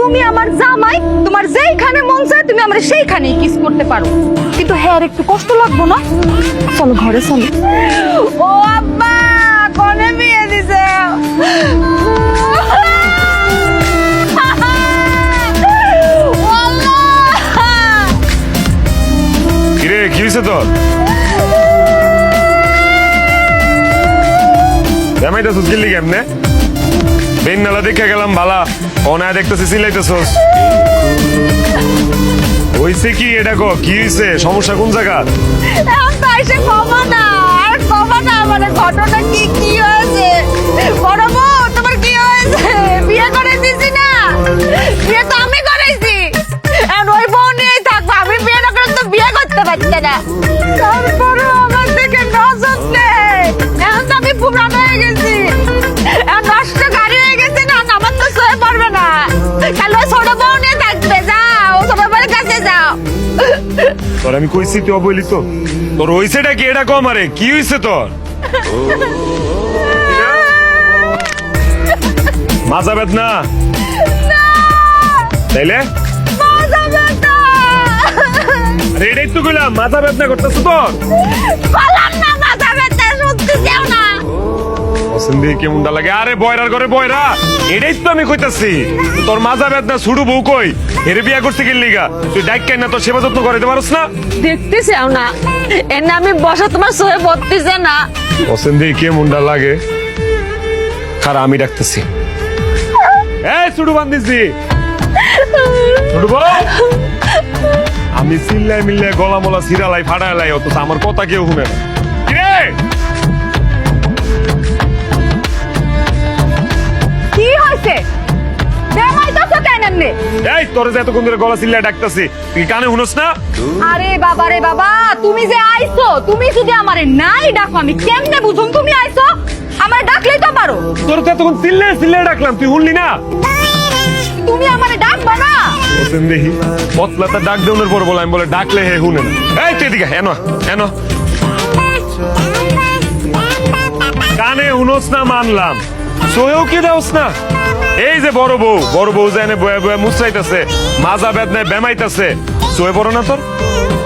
তুমি আমার জামাই, তোমার যেইখানে মন চায় তুমি আমার সেইখানেই কিস করতে পারো, কিন্তু হ্যাঁ আর একটু কষ্ট লাগবো না? চলো ঘরে চলো। ও আব্বা কোনে বিয়ে দিছে? কিরে কি হয়েছে তোর? জামাইতেছিস গিল্লি কেমনে? বেন নালা দেখে গেলাম ভালা, অনায় দেখতেছিস চিল্লাইতেছস। হইছে কি এটা কো? কি হইছে? সমস্যা কোন জায়গা? এখন তো এসে কমা না, আর কমা না, মানে ঘটনা কি কি হয়েছে? বড় বউ তোমার কি হয়েছে? বিয়ে করে দিছি না? বিয়ে তো আমি করেছি, আর ওই বউ নিয়েই থাকবো। আমি বিয়ে না করে তো বিয়ে করতে পারছি না। তারপরে আমার দিকে নজর নেই। এখন তো আমি পুরানো হয়ে গেছি, এখন নষ্ট গাড়ি হয়ে গেছে না, আমার তো সয়ে পড়বে না। তাহলে ওই ছোট বউ নিয়ে থাকবে, যাও ছোট বউয়ের কাছে যাও। তোর আমি কইছি তুই অবৈলি তো? তোর হইছেটা কি এটা কম? আরে কি হইছে তোর? মাজা বেদনা? তাইলে আরে এটাই তো কইলাম, মাথা বেদনা করতেছ তোর? পছন্দ কেমনটা লাগে? আরে বয়রার ঘরে বয়রা, এটাই তো আমি কইতাছি। তোর মাজা বেদনা ছুড়ু বউ কই? এর বিয়া করতে গেলি গা? তুই ডাক কেন না? তোর সেবা যত্ন করতে পারস না? দেখতেছেও না এনে আমি বসা তোমার সয়ে পড়তেছে না। পছন্দ কেমনটা লাগে? খারা আমি ডাকতেছি। এই ছুড়ু বান্ধিছি, ছুড়ু বউ। আমি চিল্লাই মিল্লাই গলা মলা সিরালাই ফাড়ালাই, অথচ আমার কথা কেউ শুনে না। কিরে কি হয়েছে? দেমাইতাছো কেন এমনি? এই তোর যে এতক্ষণ ধরে গলা চিল্লাই ডাকতেছি, তুই কানে শুনস না? আরে বাবা রে বাবা, তুমি যে আইছো, তুমি যদি আমারে নাই ডাকো আমি কেমনে বুঝুম তুমি আইছো? আমারে ডাকলেই তো পারো। তোর তো এতক্ষণ চিল্লাই চিল্লাই ডাকলাম, তুই শুনলি না? তুমি আমারে ডাকবা না? হোসেন দেখি পতলাটা ডাক দেওয়ার পর বলে, আমি বলে ডাকলে হে শুনে না। এই তুই এদিকে এনো এনো। কানে শুনস না মানলাম, সোয়েও কি দেওস না? এই যে বড় বউ জানে বয়ে বয়ে মুছাইতেছে, মাজা বেদনায় বেমাইতেছে, সোয়ে বড় না তোর?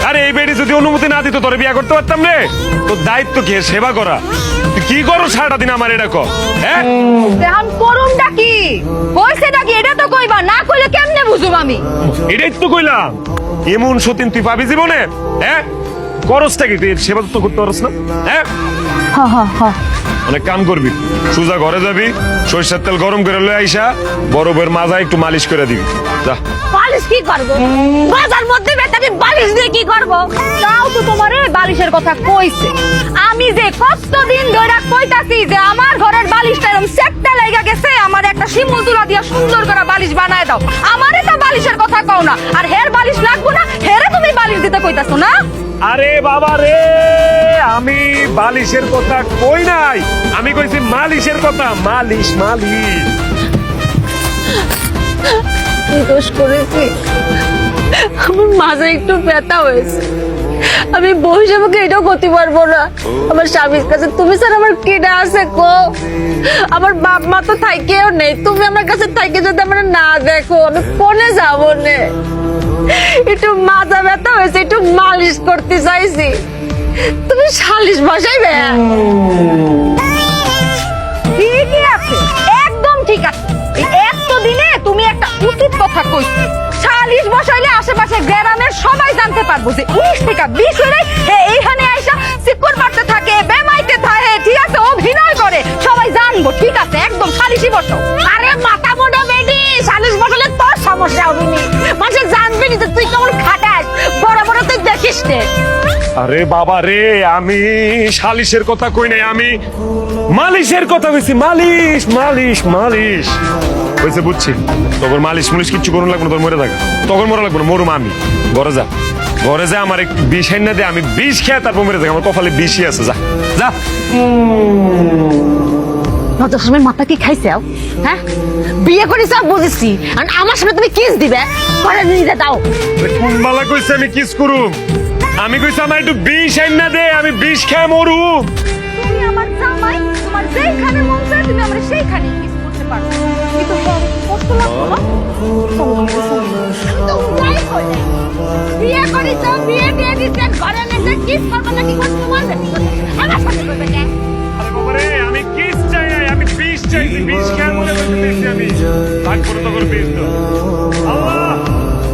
আরে এই বেডি যদি অনুমতি না দিত তোর বিয়া করতে পারতাম রে? তোর দায়িত্ব কি সেবা করা? তুই কি করো সারাটা দিন আমার এটা কর? হ্যাঁ এখন করুনটা কি হইছেটা কি এটা তো কইবা, না কইলে কেমনে বুঝুম আমি? এটাই তো কইলাম, এমন সতীন তুই পাবি জীবনে? হ্যাঁ করসটা কি? তুই সেবা তো করতে পারস না? হ্যাঁ অনেক কাম করবি, সুজা ঘরে যাবি, সরিষার তেল গরম করে লয়ে আইসা বড় বউয়ের মাজা একটু মালিশ করে দিবি। যা। বালিশ কি করব? বাজার মধ্যে বেতাবি বালিশ দিয়ে কি করব? তাও তো তোমারে বালিশের কথা কইছে। আমি যে কতদিন ধরে কইতাছি যে আমার ঘরের বালিশটা এরকম সেটটা লাগা গেছে, আমার একটা শিমুল তুলা দিয়া সুন্দর করে বালিশ বানায় দাও। আমারে তো বালিশের কথা কও না, আর হের বালিশ লাগবো না, হেরে তুমি বালিশ দিতে কইতাছো না? আরে বাবা রে, আমি বালিশের কথা কই নাই, আমি কইছি মালিশের কথা। মালিশ মালিশ। কি দোষ করেছি? আমার মাঝে একটু ব্যথা হয়েছে, আমি বউ হিসেবে এটাও করতে পারবো না। আমার স্বামীর কাছে তুমি স্যার আমার কেডা আছে কো? আমার বাপ মা তো থাইকেও নেই, তুমি আমার কাছে থাইকে যদি আমার না দেখো আমি কোনে যাবো নে? একটু মাথা ব্যথা হয়েছে, একটু মালিশ করতে চাইছি, তুমি সালিশ বসাইবে? ঠিকই আছে, একদম ঠিক আছে। এতদিনে তুমি একটা উচিত কথা কইছো। সালিশ বসাইলে আশেপাশে গ্রামের সবাই জানতে পারবো যে 19 থেকে 20 হলে এইখানে আইসা সিকুর মারতে থাকে, বেমাইতে থাকে, ঠিক আছে, অভিনয় করে, সবাই জানবো। ঠিক আছে, একদম সালিশই বসো। আরে মাথা মোটা বেডি, সালিশ বসালে তোর সমস্যা হবে না, মানুষ জানবে না যে তুই কেমন খাটাস, বড় বড় তুই দেখিস নে। আরে বাবা রে, আমি সালিশের কথা কই নাই, আমি মালিশের কথা কইছি। মালিশ মালিশ মালিশ হয়েছে, বুঝছি। তখন মালিশ মুলিশ কিচ্ছু করুন লাগবে না, তোর মরে থাকা তখন মরা লাগবে না, মরুম আমি। ঘরে যা, ঘরে যা, আমার একটু বিষ এনে দে, আমি বিষ খেয়ে তারপর মরে থাকি, আমার কপালে বিষই আছে। যা যা। সময় মাথা কি খাইছে? হ্যাঁ বিয়ে করেছ বুঝেছি, আর আমার সামনে তুমি কিস দিবে? ঘরে নিয়ে দাও। কোন বালা কইছে আমি কিস করুম? আমি কইছি আমার একটু বিষ এনে দে, আমি বিষ খেয়ে মরুম। তুমি আমার জামাই, তোমার যেইখানে মন চায় তুমি আমরা সেইখানে কিস করতে পারো, কিন্তু কষ্ট লাগবে না। কিস করবে না কি করতে বলবে কি করবে আমার সাথে করবে কেন আরে বাবা রে আমি কিস চাই নাই আমি বিষ চাইছি বিষ খেয়ে মনে করতেছি আমি ভাগ করে তো করে বিষ তো আল্লাহ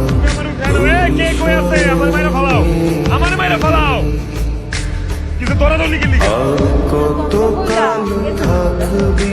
তুমি আমার উঠানো রে কে কই আছে আমার মাইরা ফালাও আমার মাইরা ফালাও কিন্তু তোরা তো লিখে লিখে কত কাল থাকবি